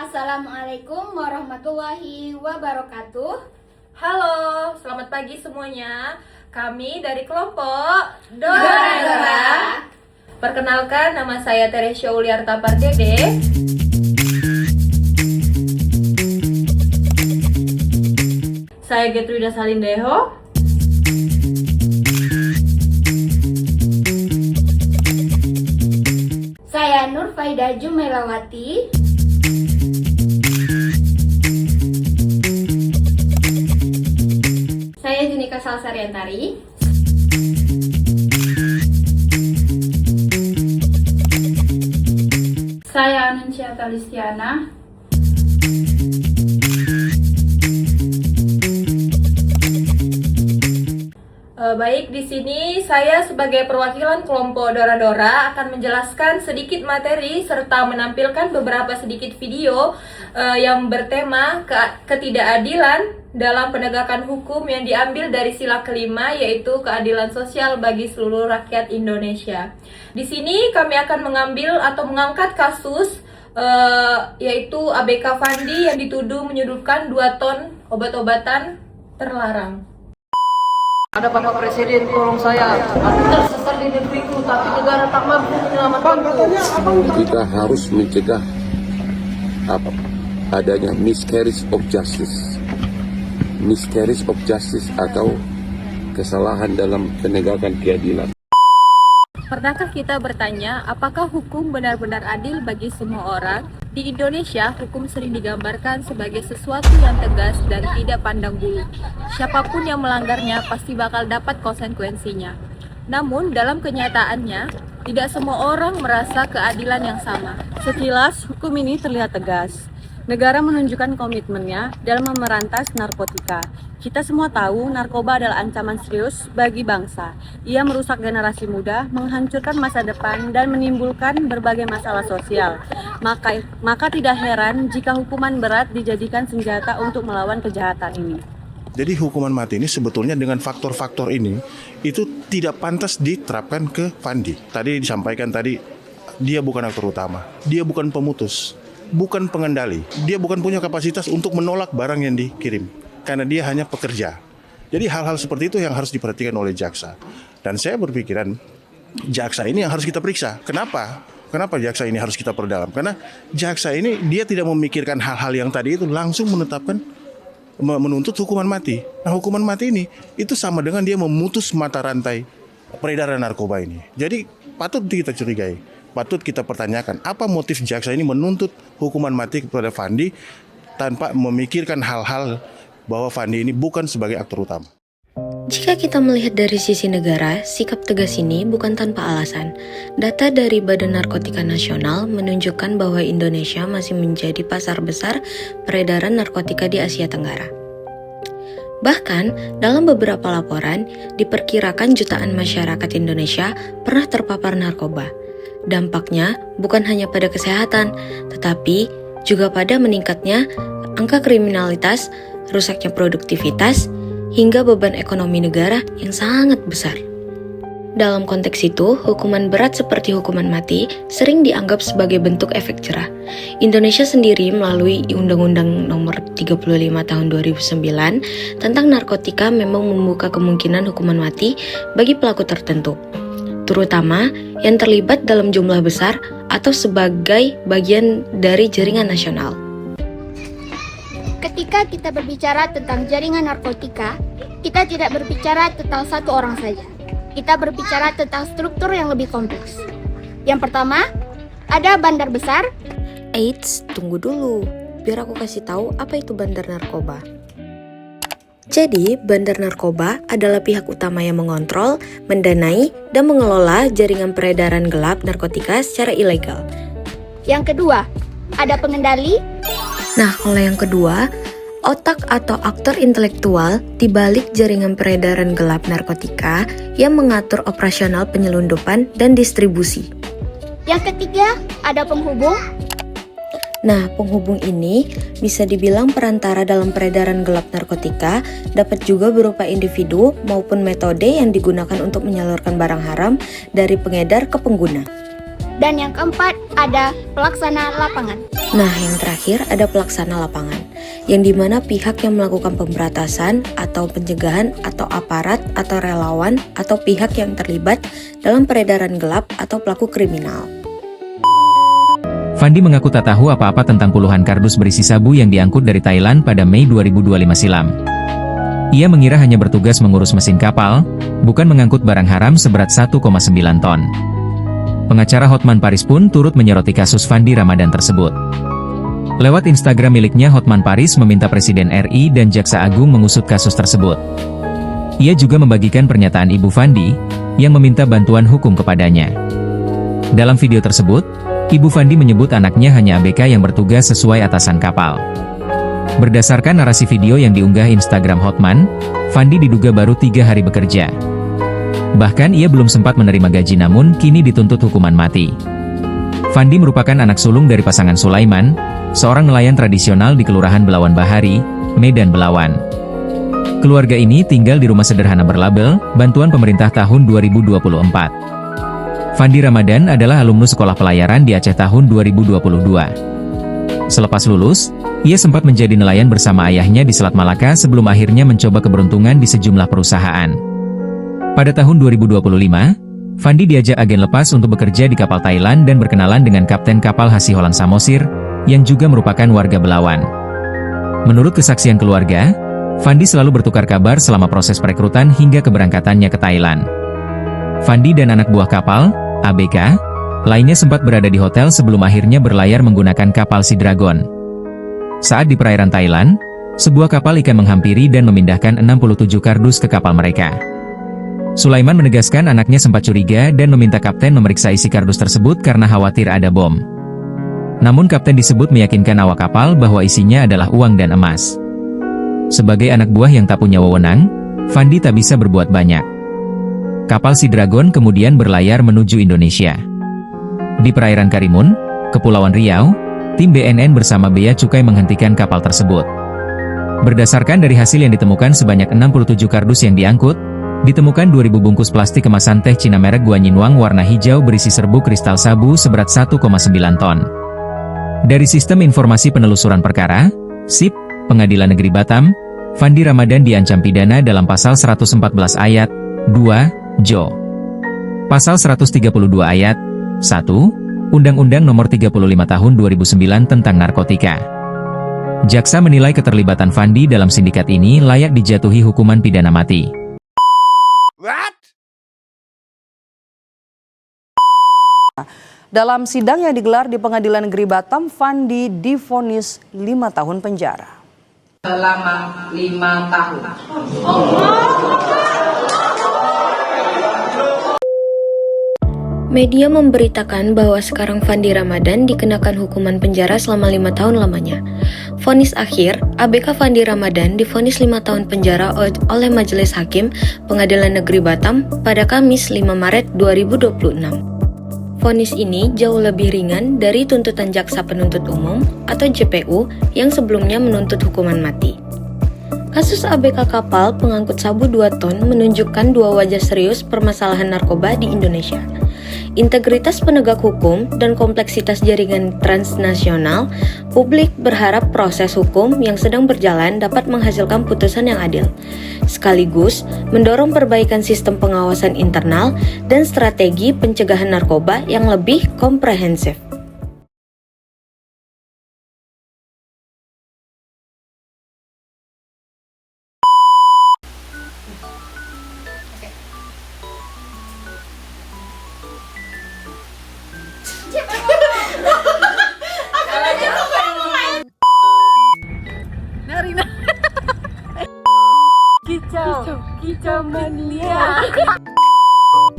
Assalamualaikum warahmatullahi wabarakatuh. Halo, selamat pagi semuanya. Kami dari kelompok Dora. Perkenalkan, nama saya Teresya Uliarta Pardede. Saya Getruda Salindeho. Saya Nur Faidah Jumelawati. Saya Junika Salsariantari. Saya Anuncia Talistiana. Baik, di sini saya sebagai perwakilan kelompok Dora akan menjelaskan sedikit materi serta menampilkan beberapa sedikit video yang bertema ketidakadilan dalam penegakan hukum yang diambil dari sila kelima, yaitu keadilan sosial bagi seluruh rakyat Indonesia. Di sini kami akan mengambil atau mengangkat kasus yaitu ABK Fandi yang dituduh menyelundupkan 2 ton obat-obatan terlarang. Ada Bapak Presiden, tolong saya. Aku tersesat di negeriku, tapi negara tak mampu menyelamatkanku. Kita harus mencegah adanya miscarriage of justice. Miscarriage of justice atau kesalahan dalam penegakan keadilan. Pernahkah kita bertanya, apakah hukum benar-benar adil bagi semua orang? Di Indonesia, hukum sering digambarkan sebagai sesuatu yang tegas dan tidak pandang bulu. Siapapun yang melanggarnya pasti bakal dapat konsekuensinya. Namun, dalam kenyataannya, tidak semua orang merasa keadilan yang sama. Sekilas, hukum ini terlihat tegas. Negara menunjukkan komitmennya dalam memerantas narkotika. Kita semua tahu narkoba adalah ancaman serius bagi bangsa. Ia merusak generasi muda, menghancurkan masa depan, dan menimbulkan berbagai masalah sosial. Maka tidak heran jika hukuman berat dijadikan senjata untuk melawan kejahatan ini. Jadi hukuman mati ini sebetulnya dengan faktor-faktor ini itu tidak pantas diterapkan ke Fandi. Tadi disampaikan dia bukan aktor utama, dia bukan pemutus, bukan pengendali, dia bukan punya kapasitas untuk menolak barang yang dikirim karena dia hanya pekerja. Jadi hal-hal seperti itu yang harus diperhatikan oleh jaksa. Dan saya berpikiran jaksa ini yang harus kita periksa. Kenapa jaksa ini harus kita perdalam? Karena jaksa ini dia tidak memikirkan hal-hal yang tadi itu, langsung menuntut hukuman mati. Nah, hukuman mati ini itu sama dengan dia memutus mata rantai peredaran narkoba ini. Jadi patut kita curigai, patut kita pertanyakan apa motif jaksa ini menuntut hukuman mati kepada Fandi tanpa memikirkan hal-hal bahwa Fandi ini bukan sebagai aktor utama. Jika kita melihat dari sisi negara, sikap tegas ini bukan tanpa alasan. Data dari Badan Narkotika Nasional menunjukkan bahwa Indonesia masih menjadi pasar besar peredaran narkotika di Asia Tenggara. Bahkan, dalam beberapa laporan, diperkirakan jutaan masyarakat Indonesia pernah terpapar narkoba. Dampaknya bukan hanya pada kesehatan, tetapi juga pada meningkatnya angka kriminalitas, rusaknya produktivitas, hingga beban ekonomi negara yang sangat besar. Dalam konteks itu, hukuman berat seperti hukuman mati sering dianggap sebagai bentuk efek jerah. Indonesia sendiri melalui Undang-Undang Nomor 35 Tahun 2009 tentang narkotika memang membuka kemungkinan hukuman mati bagi pelaku tertentu, terutama yang terlibat dalam jumlah besar atau sebagai bagian dari jaringan nasional. Ketika kita berbicara tentang jaringan narkotika, kita tidak berbicara tentang satu orang saja. Kita berbicara tentang struktur yang lebih kompleks. Yang pertama, ada bandar besar. Eits, tunggu dulu. Biar aku kasih tahu apa itu bandar narkoba. Jadi, bandar narkoba adalah pihak utama yang mengontrol, mendanai, dan mengelola jaringan peredaran gelap narkotika secara ilegal. Yang kedua, ada pengendali. Nah, kalau yang kedua, otak atau aktor intelektual di balik jaringan peredaran gelap narkotika yang mengatur operasional penyelundupan dan distribusi. Yang ketiga, ada penghubung. Nah, penghubung ini bisa dibilang perantara dalam peredaran gelap narkotika, dapat juga berupa individu maupun metode yang digunakan untuk menyalurkan barang haram dari pengedar ke pengguna. Dan yang keempat ada pelaksana lapangan. Nah, yang terakhir ada pelaksana lapangan, yang dimana pihak yang melakukan pemberantasan atau pencegahan atau aparat atau relawan atau pihak yang terlibat dalam peredaran gelap atau pelaku kriminal. Fandi mengaku tak tahu apa-apa tentang puluhan kardus berisi sabu yang diangkut dari Thailand pada Mei 2025 silam. Ia mengira hanya bertugas mengurus mesin kapal, bukan mengangkut barang haram seberat 1,9 ton. Pengacara Hotman Paris pun turut menyoroti kasus Fandi Ramadan tersebut. Lewat Instagram miliknya, Hotman Paris meminta Presiden RI dan Jaksa Agung mengusut kasus tersebut. Ia juga membagikan pernyataan Ibu Fandi, yang meminta bantuan hukum kepadanya. Dalam video tersebut, Ibu Fandi menyebut anaknya hanya ABK yang bertugas sesuai atasan kapal. Berdasarkan narasi video yang diunggah Instagram Hotman, Fandi diduga baru 3 hari bekerja. Bahkan ia belum sempat menerima gaji namun kini dituntut hukuman mati. Fandi merupakan anak sulung dari pasangan Sulaiman, seorang nelayan tradisional di Kelurahan Belawan Bahari, Medan Belawan. Keluarga ini tinggal di rumah sederhana berlabel Bantuan Pemerintah tahun 2024. Fandi Ramadan adalah alumnus Sekolah Pelayaran di Aceh tahun 2022. Selepas lulus, ia sempat menjadi nelayan bersama ayahnya di Selat Malaka sebelum akhirnya mencoba keberuntungan di sejumlah perusahaan. Pada tahun 2025, Fandi diajak agen lepas untuk bekerja di kapal Thailand dan berkenalan dengan kapten kapal Hasiholan Samosir, yang juga merupakan warga Belawan. Menurut kesaksian keluarga, Fandi selalu bertukar kabar selama proses perekrutan hingga keberangkatannya ke Thailand. Fandi dan anak buah kapal, ABK, lainnya sempat berada di hotel sebelum akhirnya berlayar menggunakan kapal Sea Dragon. Saat di perairan Thailand, sebuah kapal ikan menghampiri dan memindahkan 67 kardus ke kapal mereka. Sulaiman menegaskan anaknya sempat curiga dan meminta kapten memeriksa isi kardus tersebut karena khawatir ada bom. Namun kapten disebut meyakinkan awak kapal bahwa isinya adalah uang dan emas. Sebagai anak buah yang tak punya wewenang, Fandi tak bisa berbuat banyak. Kapal Sea Dragon kemudian berlayar menuju Indonesia. Di perairan Karimun, Kepulauan Riau, tim BNN bersama Bea Cukai menghentikan kapal tersebut. Berdasarkan dari hasil yang ditemukan sebanyak 67 kardus yang diangkut, ditemukan 2.000 bungkus plastik kemasan teh Cina merek Guanyinwang warna hijau berisi serbuk kristal sabu seberat 1,9 ton. Dari Sistem Informasi Penelusuran Perkara, SIP, Pengadilan Negeri Batam, Fandi Ramadan diancam pidana dalam Pasal 114 Ayat 2, Jo. Pasal 132 Ayat 1, Undang-Undang Nomor 35 Tahun 2009 tentang Narkotika. Jaksa menilai keterlibatan Fandi dalam sindikat ini layak dijatuhi hukuman pidana mati. Dalam sidang yang digelar di Pengadilan Negeri Batam, Fandi divonis 5 tahun penjara. Selama 5 tahun. Media memberitakan bahwa sekarang Fandi Ramadan dikenakan hukuman penjara selama 5 tahun lamanya. Vonis akhir, ABK Fandi Ramadan divonis 5 tahun penjara oleh Majelis Hakim Pengadilan Negeri Batam pada Kamis 5 Maret 2026. Vonis ini jauh lebih ringan dari tuntutan Jaksa Penuntut Umum atau JPU yang sebelumnya menuntut hukuman mati. Kasus ABK kapal pengangkut sabu 2 ton menunjukkan dua wajah serius permasalahan narkoba di Indonesia. Integritas penegak hukum dan kompleksitas jaringan transnasional, publik berharap proses hukum yang sedang berjalan dapat menghasilkan putusan yang adil, sekaligus mendorong perbaikan sistem pengawasan internal dan strategi pencegahan narkoba yang lebih komprehensif. Kicau mania.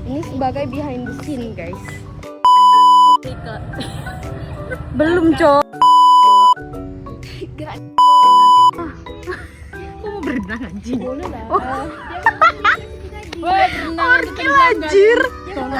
Ini sebagai behind the scene, guys. Belum, Cok. Gak. Kok mau berenang anjing? Boleh lah. Orkil anjir. Tolong